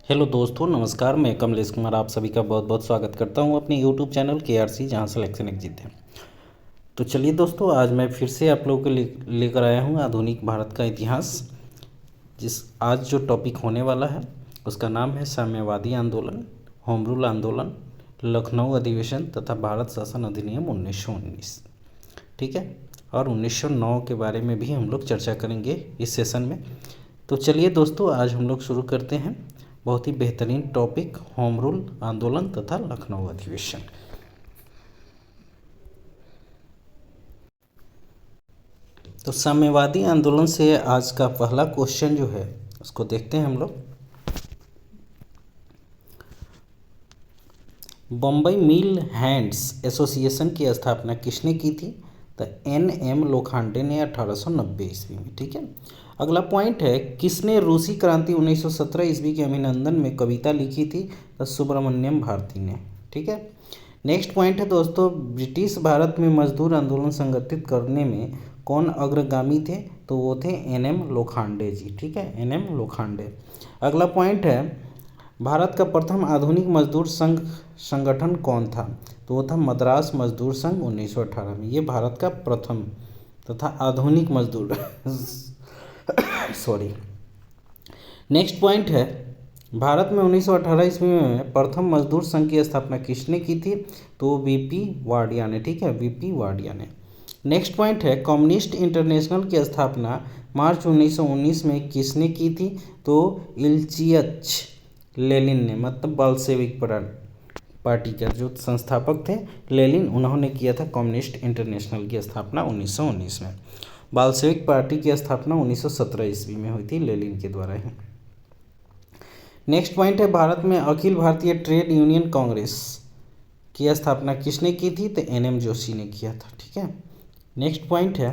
Hello दोस्तों, नमस्कार। मैं कमलेश कुमार आप सभी का बहुत बहुत स्वागत करता हूं अपने यूट्यूब चैनल KRC, जहां सिलेक्शन एग्जिट है। तो चलिए दोस्तों, आज मैं फिर से आप लोगों को लेकर आया हूं आधुनिक भारत का इतिहास। आज जो टॉपिक होने वाला है उसका नाम है साम्यवादी आंदोलन, होम रूल आंदोलन, लखनऊ अधिवेशन तथा भारत शासन अधिनियम 1919। ठीक है, और 1909 के बारे में भी हम लोग चर्चा करेंगे इस सेशन में। तो चलिए दोस्तों, आज हम लोग शुरू करते हैं। बहुत ही बेहतरीन टॉपिक, होम रूल आंदोलन तथा लखनऊ अधिवेशन। तो साम्यवादी आंदोलन से आज का पहला क्वेश्चन जो है उसको देखते हैं हम लोग। बम्बई मिल हैंड्स एसोसिएशन की स्थापना किसने की थी? तो NM लोखंडे ने 1890 ईस्वी में। ठीक है, अगला पॉइंट है, किसने रूसी क्रांति 1917 ईस्वी के अभिनंदन में कविता लिखी थी? तो सुब्रमण्यम भारती ने। ठीक है, नेक्स्ट पॉइंट है दोस्तों, ब्रिटिश भारत में मजदूर आंदोलन संगठित करने में कौन अग्रगामी थे? तो वो थे NM लोखंडे जी। ठीक है, NM लोखंडे। अगला पॉइंट है, भारत का प्रथम आधुनिक मजदूर संघ संगठन कौन था? तो वो था मद्रास मजदूर संघ 1918 में। ये भारत का प्रथम तथा आधुनिक मजदूर सॉरी। नेक्स्ट पॉइंट है, भारत में 1918 ईस्वी में प्रथम मजदूर संघ की स्थापना किसने की थी? तो VP वाडिया ने। ठीक है, VP वाडिया ने। नेक्स्ट पॉइंट है, कम्युनिस्ट इंटरनेशनल की स्थापना मार्च 1919 में किसने की थी? तो इल्चियच लेनिन ने, मतलब बाल्शेविक पार्टी का जो संस्थापक थे लेनिन, उन्होंने किया था कम्युनिस्ट इंटरनेशनल की स्थापना 1919 में। बाल्शेविक पार्टी की स्थापना 1917 ईस्वी में हुई थी लेनिन के द्वारा ही। नेक्स्ट पॉइंट है, भारत में अखिल भारतीय ट्रेड यूनियन कांग्रेस की स्थापना किसने की थी? तो NM जोशी ने किया था। ठीक है, नेक्स्ट पॉइंट है,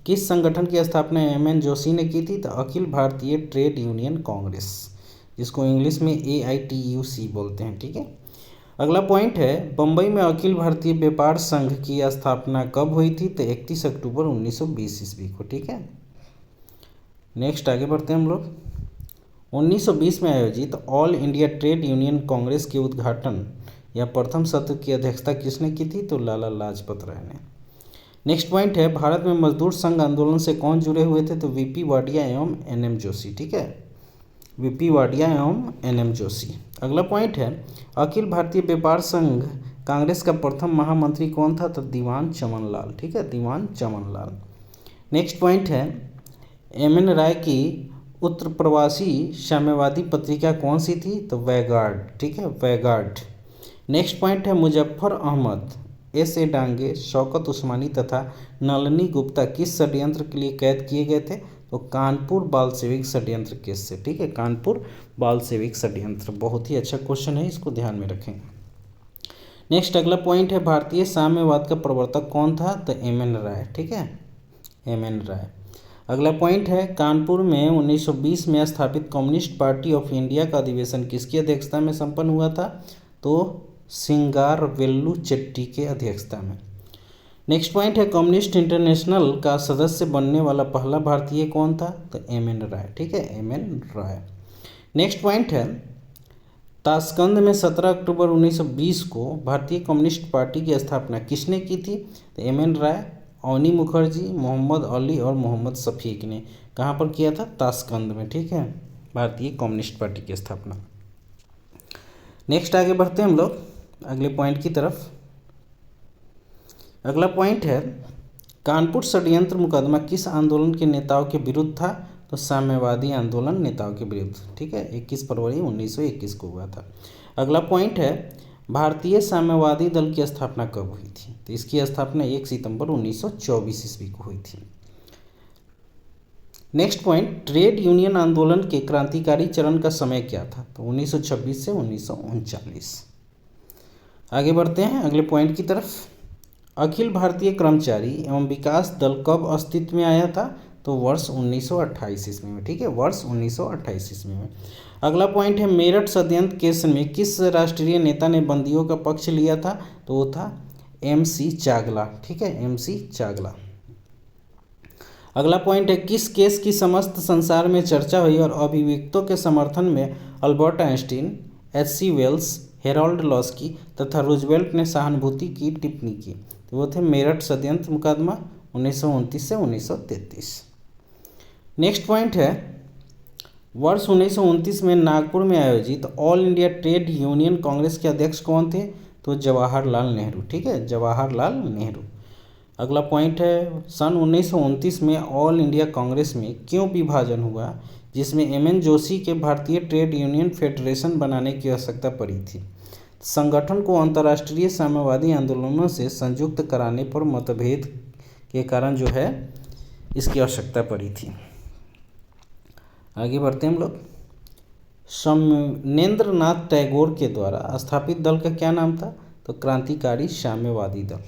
किस संगठन की स्थापना MN जोशी ने की थी? तो अखिल भारतीय ट्रेड यूनियन कांग्रेस, जिसको इंग्लिश में AITUC बोलते हैं। ठीक है, अगला पॉइंट है, बम्बई में अखिल भारतीय व्यापार संघ की स्थापना कब हुई थी? तो 31 अक्टूबर 1920 ईस्वी को। ठीक है, नेक्स्ट आगे बढ़ते हैं हम लोग। 1920 में आयोजित all India trade union Congress के उद्घाटन या प्रथम सत्र की अध्यक्षता किसने की थी? तो लाला लाजपत राय ने। नेक्स्ट पॉइंट है, भारत में मजदूर संघ आंदोलन से कौन जुड़े हुए थे? तो VP वाडिया एवं NM जोशी। ठीक है, VP वाडिया एवं NM जोशी। अगला पॉइंट है, अखिल भारतीय व्यापार संघ कांग्रेस का प्रथम महामंत्री कौन था? तो दीवान चमन लाल। ठीक है, दीवान चमन लाल। नेक्स्ट पॉइंट है, MN राय की उत्तर प्रवासी साम्यवादी पत्रिका कौन सी थी? तो वैगार्ड। ठीक है, वैगार्ड। नेक्स्ट पॉइंट है, मुजफ्फर अहमद, SA डांगे, शौकत उस्मानी तथा नलिनी गुप्ता किस षड्यंत्र के लिए कैद किए गए थे? तो कानपुर बालसेविक षड्यंत्र केस से। ठीक है, कानपुर बालसेविक षड्यंत्र। बहुत ही अच्छा क्वेश्चन है, इसको ध्यान में रखें। नेक्स्ट अगला पॉइंट है, भारतीय साम्यवाद का प्रवर्तक कौन था? तो MN राय। ठीक है, MN राय। अगला पॉइंट है, कानपुर में 1920 में स्थापित कम्युनिस्ट पार्टी ऑफ इंडिया का अधिवेशन किसकी अध्यक्षता में संपन्न हुआ था? तो सिंगारवेल्लू चेट्टी के अध्यक्षता में। नेक्स्ट पॉइंट है, कम्युनिस्ट इंटरनेशनल का सदस्य बनने वाला पहला भारतीय कौन था? तो MN राय। ठीक है, MN राय। नेक्स्ट पॉइंट है, ताशकंद में 17 अक्टूबर 1920 को भारतीय कम्युनिस्ट पार्टी की स्थापना किसने की थी? तो MN राय, अवनी मुखर्जी, मोहम्मद अली और मोहम्मद शफीक ने। कहाँ पर किया था? ताशकंद में। ठीक है, भारतीय कम्युनिस्ट पार्टी की स्थापना। नेक्स्ट आगे बढ़ते हैं हम लोग अगले पॉइंट की तरफ। अगला पॉइंट है, कानपुर षड्यंत्र मुकदमा किस आंदोलन के नेताओं के विरुद्ध था? तो साम्यवादी आंदोलन नेताओं के विरुद्ध। ठीक है, 21 फरवरी 1921 को हुआ था। अगला पॉइंट है, भारतीय साम्यवादी दल की स्थापना कब हुई थी? तो इसकी स्थापना 1 सितंबर 1924 ईस्वी को हुई थी। नेक्स्ट पॉइंट, ट्रेड यूनियन आंदोलन के क्रांतिकारी चरण का समय क्या था? तो 1926 से 1939। आगे बढ़ते हैं अगले पॉइंट की तरफ। अखिल भारतीय कर्मचारी एवं विकास दल कब अस्तित्व में आया था? तो वर्ष 1928 ईस्वी में। ठीक है, वर्ष 1928 ईस्वी में। अगला पॉइंट है, मेरठ षड्यंत्र केस में किस राष्ट्रीय नेता ने बंदियों का पक्ष लिया था? तो वो था MC चागला। ठीक है, MC चागला। अगला पॉइंट है, किस केस की समस्त संसार में चर्चा हुई और अभिव्यक्तों के समर्थन में Albert Einstein, H.C. Wells, Harold Laski तथा रूजवेल्ट ने सहानुभूति की टिप्पणी की? तो वो थे मेरठ षड्यंत्र मुकदमा 1929 से 1933। नेक्स्ट पॉइंट है, वर्ष 1929 में नागपुर में आयोजित all India trade union Congress के अध्यक्ष कौन थे? तो जवाहरलाल नेहरू। ठीक है, जवाहरलाल नेहरू। अगला पॉइंट है, सन 1929 में ऑल इंडिया कांग्रेस में क्यों विभाजन हुआ, जिसमें M.N. जोशी के भारतीय ट्रेड यूनियन फेडरेशन बनाने की आवश्यकता पड़ी थी? संगठन को अंतर्राष्ट्रीय साम्यवादी आंदोलनों से संयुक्त कराने पर मतभेद के कारण जो है इसकी आवश्यकता पड़ी थी। आगे बढ़ते हैं हम लोग। शमनेन्द्र नाथ टैगोर के द्वारा स्थापित दल का क्या नाम था? तो क्रांतिकारी साम्यवादी दल।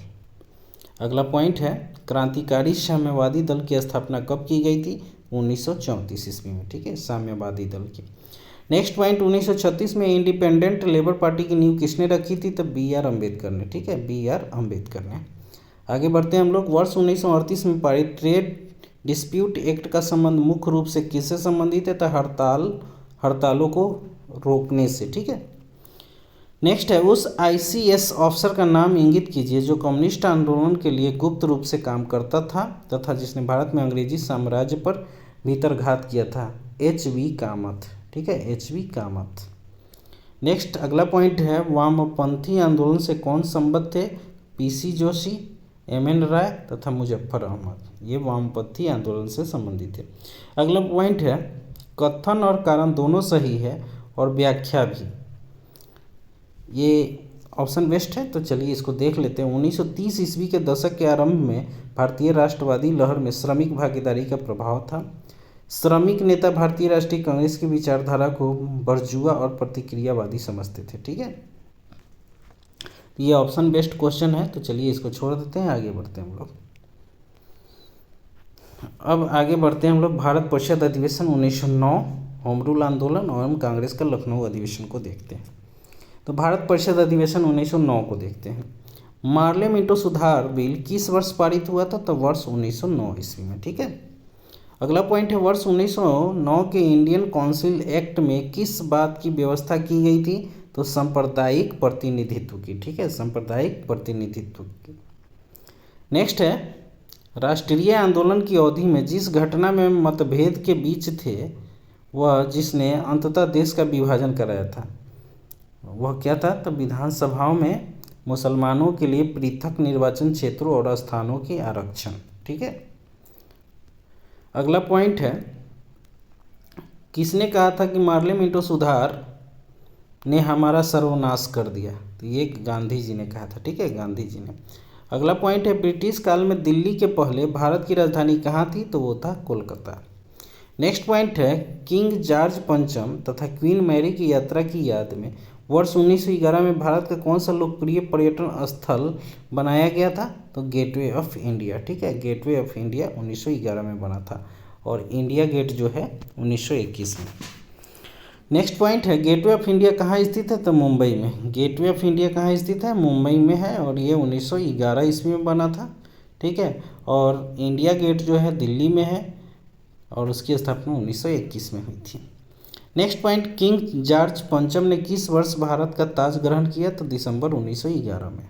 अगला पॉइंट है, क्रांतिकारी साम्यवादी दल की स्थापना कब की गई थी? 1934 ईस्वी में। ठीक है, साम्यवादी दल की। नेक्स्ट पॉइंट, 1936 में इंडिपेंडेंट लेबर पार्टी की नींव किसने रखी थी? तो B.R. अम्बेडकर ने। ठीक है, B.R. अम्बेडकर ने। आगे बढ़ते हैं हम लोग। वर्ष 1938 में पारित ट्रेड डिस्प्यूट एक्ट का संबंध मुख्य रूप से किससे संबंधित है? तो हड़तालों को रोकने से। ठीक है। नेक्स्ट है, उस ICS ऑफिसर का नाम इंगित कीजिए जो कम्युनिस्ट आंदोलन के लिए गुप्त रूप से काम करता था तथा जिसने भारत में अंग्रेजी साम्राज्य पर भीतरघात किया था? H.V. कामत। ठीक है, H.V. कामत। नेक्स्ट अगला पॉइंट है, वामपंथी आंदोलन से कौन संबद्ध थे? P.C. जोशी, M.N. राय तथा मुजफ्फर अहमद। ये वामपंथी आंदोलन से संबंधित है। अगला पॉइंट है, कथन और कारण दोनों सही है और व्याख्या भी। ये ऑप्शन बेस्ट है, तो चलिए इसको देख लेते हैं। 1930 ईस्वी के दशक के आरंभ में भारतीय राष्ट्रवादी लहर में श्रमिक भागीदारी का प्रभाव था। श्रमिक नेता भारतीय राष्ट्रीय कांग्रेस की विचारधारा को बरजुआ और प्रतिक्रियावादी समझते थे। ठीक है, ये ऑप्शन बेस्ट क्वेश्चन है, तो चलिए इसको छोड़ देते हैं, आगे बढ़ते हैं हम लोग। अब आगे बढ़ते हैं हम लोग, भारत परिषद अधिवेशन 1909, होम रूल आंदोलन एवं कांग्रेस का लखनऊ अधिवेशन को देखते हैं। तो भारत परिषद अधिवेशन 1909 को देखते हैं। मार्ले मिंटो सुधार बिल किस वर्ष पारित हुआ था? तो वर्ष 1909 ईस्वी में। ठीक है। अगला पॉइंट है, वर्ष 1909 के इंडियन काउंसिल एक्ट में किस बात की व्यवस्था की गई थी? तो सांप्रदायिक प्रतिनिधित्व की। ठीक है, सांप्रदायिक प्रतिनिधित्व की। नेक्स्ट है, राष्ट्रीय आंदोलन की अवधि में जिस घटना में मतभेद के बीच थे वह जिसने अंततः देश का विभाजन कराया था वह क्या था? तो विधानसभाओं में मुसलमानों के लिए पृथक निर्वाचन क्षेत्रों और स्थानों के आरक्षण। ठीक है। अगला पॉइंट है, किसने कहा था कि मार्ले मिंटो सुधार ने हमारा सर्वनाश कर दिया? तो ये गांधी जी ने कहा था। ठीक है, गांधी जी ने। अगला पॉइंट है, ब्रिटिश काल में दिल्ली के पहले भारत की राजधानी कहाँ थी? तो वो था कोलकाता। नेक्स्ट पॉइंट है, किंग जॉर्ज पंचम तथा क्वीन मैरी की यात्रा की याद में वर्ष 1911 में भारत का कौन सा लोकप्रिय पर्यटन स्थल बनाया गया था? तो गेटवे ऑफ इंडिया। ठीक है, गेटवे ऑफ इंडिया 1911 में बना था और इंडिया गेट जो है 1921 में। नेक्स्ट पॉइंट है, गेटवे ऑफ इंडिया कहाँ स्थित है? तो मुंबई में। गेटवे ऑफ इंडिया कहाँ स्थित है? मुंबई में है और ये 1911 ईस्वी में बना था। ठीक है, और इंडिया गेट जो है दिल्ली में है और उसकी स्थापना 1921 में हुई थी। नेक्स्ट पॉइंट, किंग जॉर्ज पंचम ने किस वर्ष भारत का ताज ग्रहण किया? तो दिसंबर 1911 में।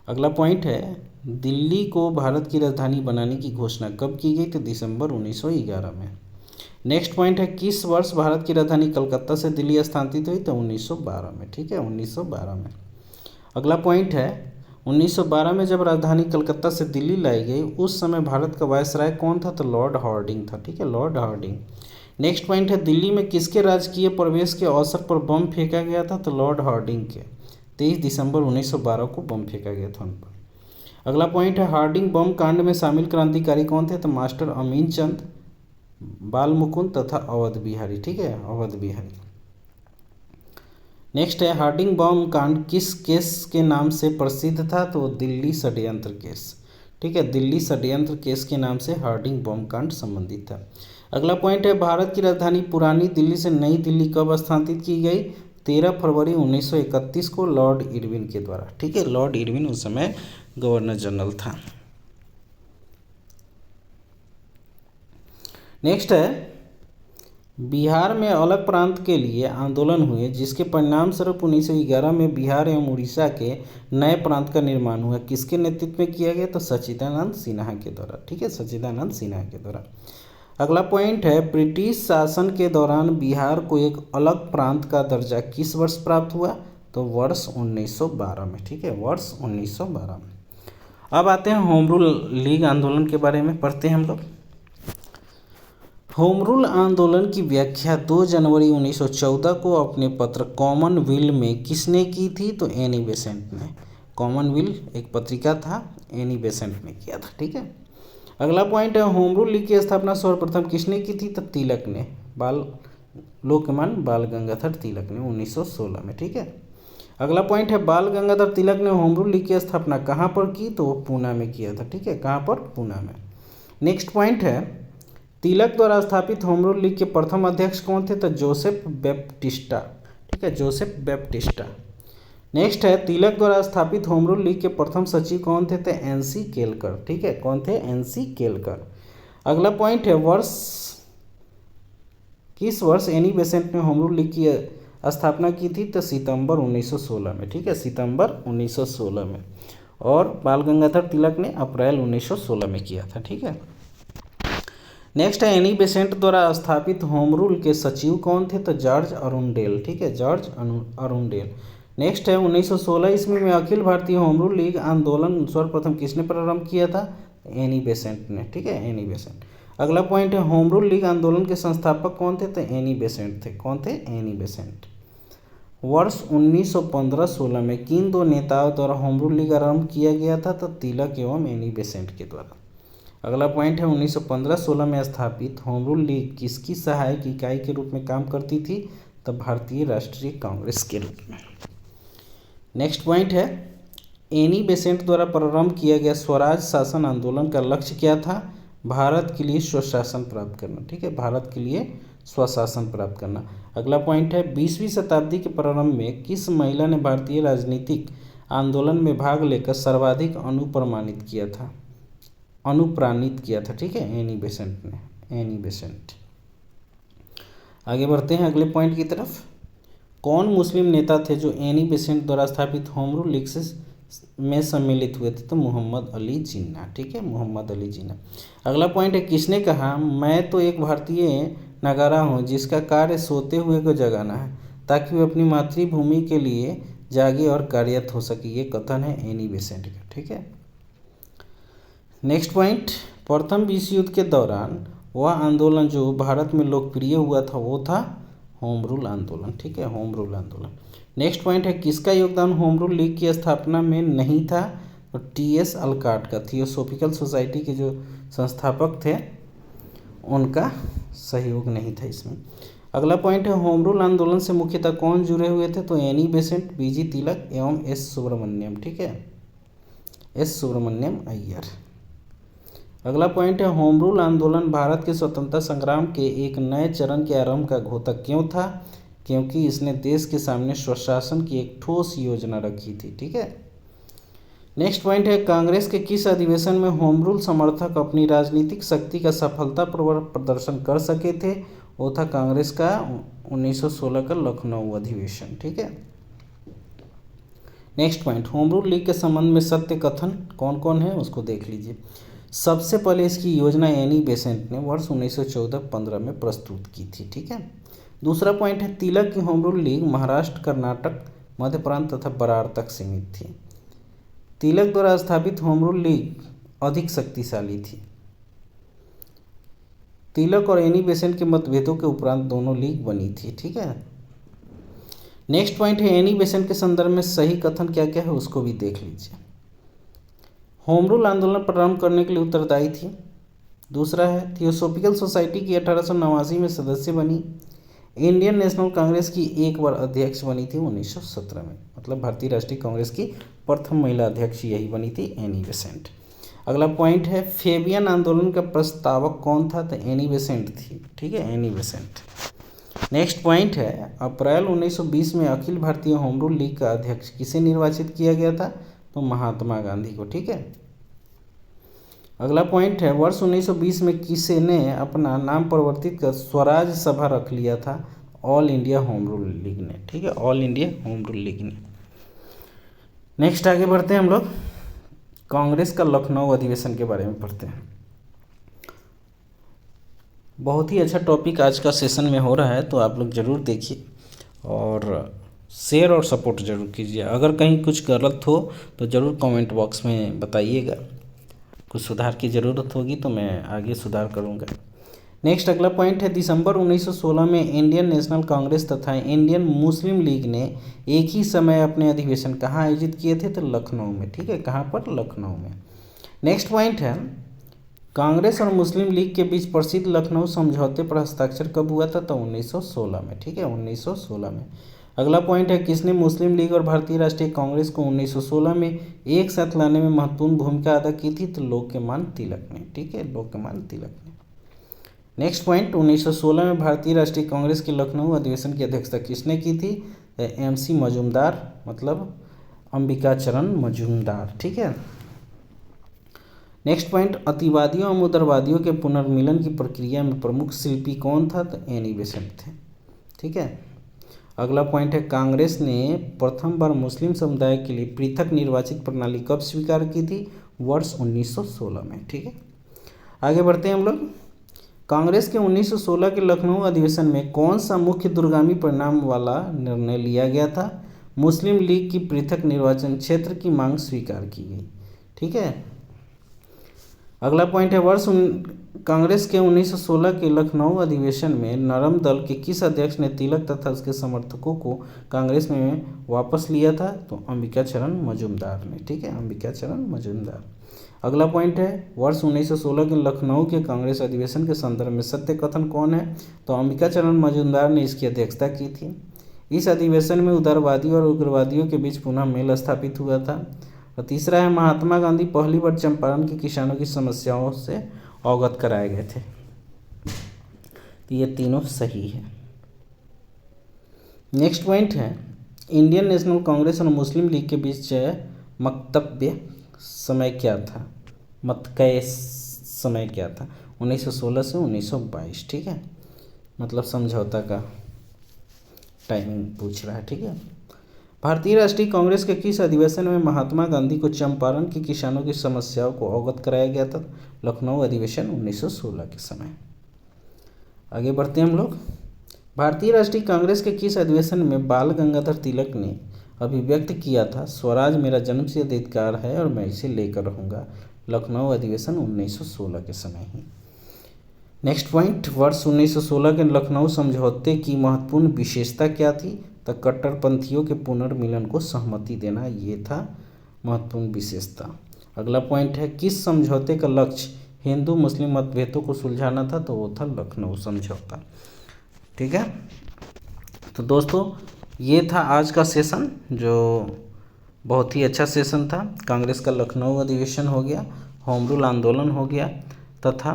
अगला पॉइंट है, दिल्ली को भारत की राजधानी बनाने की घोषणा कब की गई? तो दिसंबर 1911 में। नेक्स्ट पॉइंट है, किस वर्ष भारत की राजधानी कलकत्ता से दिल्ली स्थानांतरित हुई? तो 1912 में। ठीक है, 1912 में। अगला पॉइंट है, 1912 में जब राजधानी कलकत्ता से दिल्ली लाई गई उस समय भारत का वायसराय कौन था? तो लॉर्ड हार्डिंग था। ठीक है, लॉर्ड हार्डिंग। नेक्स्ट पॉइंट है, दिल्ली में किसके राजकीय प्रवेश के अवसर पर बम फेंका गया था? तो लॉर्ड हार्डिंग के। 23 दिसंबर 1912 को बम फेंका गया था उन पर। अगला पॉइंट है, हार्डिंग बम कांड में शामिल क्रांतिकारी कौन थे? तो मास्टर अमीन चंद, बाल मुकुंद तथा अवध बिहारी। ठीक है, अवध बिहारी। नेक्स्ट है, हार्डिंग बम कांड किस केस के नाम से प्रसिद्ध था? तो दिल्ली षड्यंत्र केस। ठीक है, दिल्ली षड्यंत्र केस के नाम से हार्डिंग बम कांड संबंधित था। अगला पॉइंट है, भारत की राजधानी पुरानी दिल्ली से नई दिल्ली कब स्थानांतरित की गई? 13 फरवरी 1931 को लॉर्ड इरविन के द्वारा। ठीक है, लॉर्ड इरविन उस समय गवर्नर जनरल था। नेक्स्ट है बिहार में अलग प्रांत के लिए आंदोलन हुए जिसके परिणाम स्वरूप 1911 में बिहार एवं उड़ीसा के नए प्रांत का निर्माण हुआ। किसके नेतृत्व में किया गया? तो सच्चिदानंद सिन्हा के द्वारा। ठीक है, सच्चिदानंद सिन्हा के द्वारा। अगला पॉइंट है ब्रिटिश शासन के दौरान बिहार को एक अलग प्रांत का दर्जा किस वर्ष प्राप्त हुआ? तो वर्ष 1912 में। ठीक है, वर्ष 1912 में। अब आते हैं होम रूल लीग आंदोलन के बारे में पढ़ते हैं हम लोग। होम रूल आंदोलन की व्याख्या 2 जनवरी 1914 को अपने पत्र कॉमनवेल्थ में किसने की थी? तो एनी बेसेंट ने। कॉमनवेल्थ एक पत्रिका था, एनी बेसेंट ने किया था। ठीक है, अगला पॉइंट है होम रूल लीग की स्थापना सर्वप्रथम किसने की थी? तो तिलक ने, लोकमान्य बाल गंगाधर तिलक ने 1916 में। ठीक है, अगला पॉइंट है बाल गंगाधर तिलक ने होम रूल लीग की स्थापना कहाँ पर की? तो वो पूना में किया था। ठीक है, कहाँ पर? पूना में। नेक्स्ट पॉइंट है तिलक द्वारा स्थापित होम रूल लीग के प्रथम अध्यक्ष कौन थे? तो जोसेफ बैप्टिस्टा। ठीक है, जोसेफ बैप्टिस्टा। नेक्स्ट है तिलक द्वारा स्थापित होम रूल लीग के प्रथम सचिव कौन थे? तो एनसी केलकर। ठीक है, कौन थे? एनसी केलकर। अगला पॉइंट है किस वर्ष एनी बेसेंट ने होम रूल लीग की स्थापना की थी? तो सितंबर 1916 में। ठीक है, सितंबर 1916 में। और बाल गंगाधर तिलक ने अप्रैल 1916 में किया था। ठीक है, नेक्स्ट है एनी बेसेंट द्वारा स्थापित होम रूल के सचिव कौन थे? तो जॉर्ज अरुंडेल। ठीक है, जॉर्ज अरुंडेल। नेक्स्ट है 1916 ईस्वी में Akhil Bharatiya home rule league आंदोलन सर्वप्रथम किसने प्रारंभ किया था? एनी बेसेंट ने। ठीक है, एनी बेसेंट। अगला पॉइंट है होम रूल लीग आंदोलन के संस्थापक कौन थे? तो एनी बेसेंट थे। कौन थे? Annie Besant. वर्ष 1915-16 में किन 2 नेताओं द्वारा होम रूल लीग आरंभ किया गया था? तो तिलक एवं एनी बेसेंट के द्वारा। अगला पॉइंट है 1915-16 में स्थापित होम रूल लीग किसकी सहायक इकाई के रूप में काम करती थी? तो भारतीय राष्ट्रीय कांग्रेस के रूप में। नेक्स्ट पॉइंट है एनी बेसेंट द्वारा प्रारंभ किया गया स्वराज शासन आंदोलन का लक्ष्य क्या था? भारत के लिए स्वशासन प्राप्त करना। ठीक है, भारत के लिए स्वशासन प्राप्त करना। अगला पॉइंट है 20वीं शताब्दी के प्रारंभ में किस महिला ने भारतीय राजनीतिक आंदोलन में भाग लेकर सर्वाधिक अनुप्राणित किया था? ठीक है, एनी बेसेंट ने। Annie Besant. आगे बढ़ते हैं अगले पॉइंट की तरफ। कौन मुस्लिम नेता थे जो एनी बेसेंट द्वारा स्थापित होम रूल लीग में सम्मिलित हुए थे? तो मोहम्मद अली जिन्ना। ठीक है, मोहम्मद अली जिन्ना। अगला पॉइंट है किसने कहा मैं तो एक भारतीय नगारा हूँ जिसका कार्य सोते हुए को जगाना है ताकि वे अपनी मातृभूमि के लिए जागे और कार्यरत हो सके? ये कथन है एनी बेसेंट का। ठीक है, नेक्स्ट पॉइंट प्रथम विश्व युद्ध के दौरान वह आंदोलन जो भारत में लोकप्रिय हुआ था वो था होम रूल आंदोलन। ठीक है, होम रूल आंदोलन। नेक्स्ट पॉइंट है किसका योगदान होम रूल लीग की स्थापना में नहीं था? तो टी.एस. अलकाट का। थियोसॉफिकल सोसाइटी के जो संस्थापक थे उनका सहयोग नहीं था इसमें। अगला पॉइंट है होम रूल आंदोलन से मुख्यतः कौन जुड़े हुए थे? तो एनी बेसेंट, बीजी तिलक एवं एस सुब्रमण्यम। ठीक है, एस सुब्रमण्यम अय्यर। अगला पॉइंट है होम रूल आंदोलन भारत के स्वतंत्रता संग्राम के एक नए चरण के आरंभ का घोतक क्यों था? क्योंकि इसने देश के सामने स्वशासन की एक ठोस योजना रखी थी। ठीक है, नेक्स्ट पॉइंट है कांग्रेस के किस अधिवेशन में होम रूल समर्थक अपनी राजनीतिक शक्ति का सफलतापूर्वक प्रदर्शन कर सके थे? वो था कांग्रेस का 1916 का लखनऊ अधिवेशन। ठीक है, next point home rule league के संबंध में सत्य कथन कौन कौन है उसको देख लीजिए। सबसे पहले इसकी योजना एनी बेसेंट ने वर्ष 1914-15 में प्रस्तुत की थी। ठीक है, दूसरा पॉइंट है तिलक की home rule league Maharashtra, Karnataka, Madhya Prant तथा बरार तक सीमित थी। तिलक द्वारा स्थापित होम रूल लीग अधिक शक्तिशाली थी। तिलक और एनी बेसेंट के मतभेदों के उपरांत दोनों लीग बनी थी। ठीक है, नेक्स्ट पॉइंट है एनी बेसेंट के संदर्भ में सही कथन क्या क्या है उसको भी देख लीजिए। होम रूल आंदोलन प्रारंभ करने के लिए उत्तरदायी थी। दूसरा है थियोसॉफिकल सोसाइटी की 1889 में सदस्य बनी। इंडियन नेशनल कांग्रेस की एक बार अध्यक्ष बनी थी 1917 में। मतलब भारतीय राष्ट्रीय कांग्रेस की प्रथम महिला अध्यक्ष यही बनी थी, एनी बेसेंट। अगला पॉइंट है फेबियन आंदोलन का प्रस्तावक कौन था? तो एनी बेसेंट थी। ठीक है, एनी बेसेंट। नेक्स्ट पॉइंट है अप्रैल 1920 में Akhil Bharatiya home rule league का अध्यक्ष किसे निर्वाचित किया गया था? तो महात्मा गांधी को। ठीक है, अगला पॉइंट है वर्ष 1920 में किसे ने अपना नाम परिवर्तित कर स्वराज सभा रख लिया था? All India home rule league ने, ठीक है, all India home rule league ने। नेक्स्ट आगे बढ़ते हैं हम लोग, कांग्रेस का लखनऊ अधिवेशन के बारे में पढ़ते हैं। बहुत ही अच्छा टॉपिक आज का सेशन में हो रहा है, तो आप लोग ज़रूर देखिए और शेयर और सपोर्ट ज़रूर कीजिए। अगर कहीं कुछ गलत हो तो ज़रूर कमेंट बॉक्स में बताइएगा, कुछ सुधार की ज़रूरत होगी तो मैं आगे सुधार करूँगा। नेक्स्ट अगला पॉइंट है दिसंबर 1916 में इंडियन नेशनल कांग्रेस तथा इंडियन मुस्लिम लीग ने एक ही समय अपने अधिवेशन कहाँ आयोजित किए थे? तो लखनऊ में, ठीक है, कहाँ पर? लखनऊ में। नेक्स्ट पॉइंट है कांग्रेस और मुस्लिम लीग के बीच प्रसिद्ध लखनऊ समझौते पर हस्ताक्षर कब हुआ था? तो 1916 में, ठीक है, 1916 में। अगला पॉइंट है किसने मुस्लिम लीग और भारतीय राष्ट्रीय कांग्रेस को 1916 में एक साथ लाने में महत्वपूर्ण भूमिका अदा की थी? तो लोकमान्य तिलक ने, ठीक है, लोकमान्य तिलक ने। नेक्स्ट पॉइंट 1916 में भारतीय राष्ट्रीय कांग्रेस के लखनऊ अधिवेशन की अध्यक्षता किसने की थी? MC मजूमदार, मतलब अंबिकाचरण मजूमदार, ठीक है। नेक्स्ट पॉइंट अतिवादियों और उदारवादियों के पुनर्मिलन की प्रक्रिया में प्रमुख शिल्पी कौन था? तो एनी बेसेंट थे, ठीक है। अगला पॉइंट है कांग्रेस ने प्रथम बार मुस्लिम समुदाय के लिए पृथक निर्वाचित प्रणाली कब स्वीकार की थी? वर्ष 1916 में, ठीक है। आगे बढ़ते हैं हम लोग, कांग्रेस के 1916 के लखनऊ अधिवेशन में कौन सा मुख्य दूरगामी परिणाम वाला निर्णय लिया गया था? मुस्लिम लीग की पृथक निर्वाचन क्षेत्र की मांग स्वीकार की गई, ठीक है। अगला पॉइंट है कांग्रेस के 1916 के लखनऊ अधिवेशन में नरम दल के किस अध्यक्ष ने तिलक तथा उसके समर्थकों को कांग्रेस में वापस लिया था? तो अंबिकाचरण मजूमदार ने, ठीक है, अंबिकाचरण मजूमदार। अगला पॉइंट है वर्ष 1916 के लखनऊ के कांग्रेस अधिवेशन के संदर्भ में सत्य कथन कौन है? तो अंबिकाचरण मजूमदार ने इसकी अध्यक्षता की थी। इस अधिवेशन में उदारवादियों और उग्रवादियों के बीच पुनः मेल स्थापित हुआ था। और तीसरा है महात्मा गांधी पहली बार चंपारण के किसानों की समस्याओं से अवगत कराए गए थे। तो ये तीनों सही है। नेक्स्ट पॉइंट है इंडियन नेशनल कांग्रेस और मुस्लिम लीग के बीच वक्तव्य समय क्या था? मतकय समय क्या था? 1916 से 1922, ठीक है, मतलब समझौता का टाइमिंग पूछ रहा है, ठीक है। भारतीय राष्ट्रीय कांग्रेस के किस अधिवेशन में महात्मा गांधी को चंपारण के किसानों की समस्याओं को अवगत कराया गया था? लखनऊ अधिवेशन 1916 के समय। आगे बढ़ते हैं हम लोग, भारतीय राष्ट्रीय कांग्रेस के किस अधिवेशन में बाल गंगाधर तिलक ने अभिव्यक्त किया था स्वराज मेरा जन्मसिद्ध अधिकार है और मैं इसे लेकर रहूँगा? लखनऊ अधिवेशन 1916 के समय ही। नेक्स्ट पॉइंट वर्ष 1916 के लखनऊ समझौते की महत्वपूर्ण विशेषता क्या थी? तो कट्टरपंथियों के पुनर्मिलन को सहमति देना, ये था महत्वपूर्ण विशेषता। अगला पॉइंट है किस समझौते का लक्ष्य हिंदू मुस्लिम मतभेदों को सुलझाना था? तो वो था लखनऊ समझौता, ठीक है। तो दोस्तों ये था आज का सेशन, जो बहुत ही अच्छा सेशन था। कांग्रेस का लखनऊ अधिवेशन हो गया, होम रूल आंदोलन हो गया तथा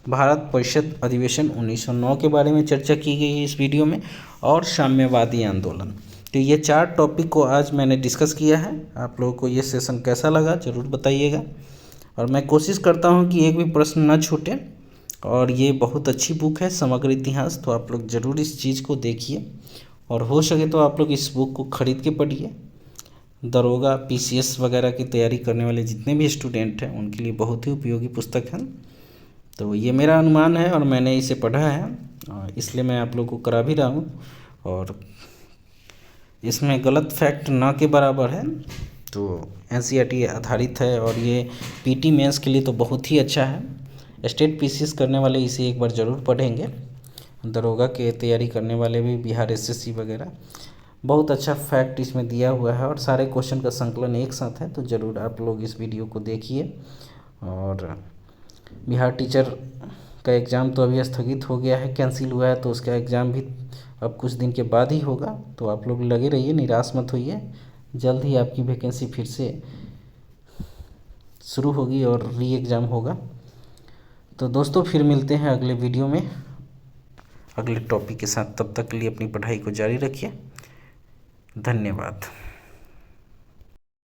भारत परिषद अधिवेशन 1909 के बारे में चर्चा की गई है इस वीडियो में, और साम्यवादी आंदोलन। तो ये 4 टॉपिक को आज मैंने डिस्कस किया है। आप लोगों को ये सेशन कैसा लगा ज़रूर बताइएगा, और मैं कोशिश करता हूँ कि एक भी प्रश्न न छूटे। और ये बहुत अच्छी बुक है समग्र इतिहास, तो आप लोग ज़रूर इस चीज़ को देखिए, और हो सके तो आप लोग इस बुक को खरीद के पढ़िए। दरोगा PCS वगैरह की तैयारी करने वाले जितने भी स्टूडेंट हैं उनके लिए बहुत ही उपयोगी पुस्तक है। तो ये मेरा अनुमान है और मैंने इसे पढ़ा है, इसलिए मैं आप लोगों को करा भी रहा हूँ, और इसमें गलत फैक्ट ना के बराबर है। तो NCERT आधारित है, और ये PT मेंस के लिए तो बहुत ही अच्छा है। स्टेट PCS करने वाले इसे एक बार ज़रूर पढ़ेंगे, दरोगा के तैयारी करने वाले भी, बिहार SSC वगैरह, बहुत अच्छा फैक्ट इसमें दिया हुआ है, और सारे क्वेश्चन का संकलन एक साथ है। तो ज़रूर आप लोग इस वीडियो को देखिए। और बिहार टीचर का एग्ज़ाम तो अभी स्थगित हो गया है, कैंसिल हुआ है, तो उसका एग्ज़ाम भी अब कुछ दिन के बाद ही होगा। तो आप लोग लगे रहिए, निराश मत होइए, जल्द ही आपकी वैकेंसी फिर से शुरू होगी और री एग्ज़ाम होगा। तो दोस्तों फिर मिलते हैं अगले वीडियो में अगले टॉपिक के साथ। तब तक के लिए अपनी पढ़ाई को जारी रखिए। धन्यवाद।